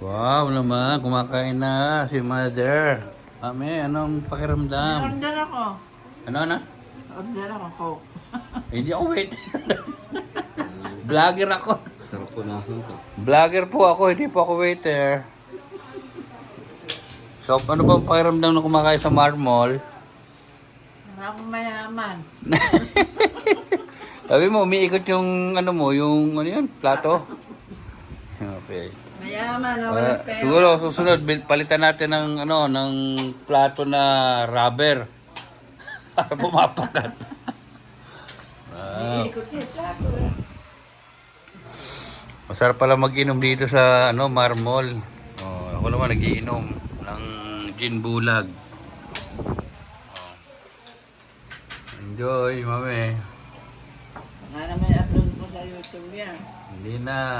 Wow naman, kumakain na si Mother. Mami, anong pakiramdam? Order ako. Ano? Order ako, Coke. Hindi ako wait. Vlogger ako. Sarap po nasin to. Vlogger po ako, hindi po ako waiter. So, ano ba ang pakiramdam na kumakain sa Marmol? Wala akong mayaman. Sabi mo, umiikot yung ano mo, yung ano yun, plato. Okay. Mayaman na walang pera. Siguro susunod palitan natin ng ano ng plato na rubber para pumapakat. Iikot yung plato eh. Masarap pala mag-inom dito sa ano Marmol. Oh, ako naman nagiinom ng gin bulag. Oh. Enjoy, mami. Sana may upload ko sa YouTube yan. Hindi na.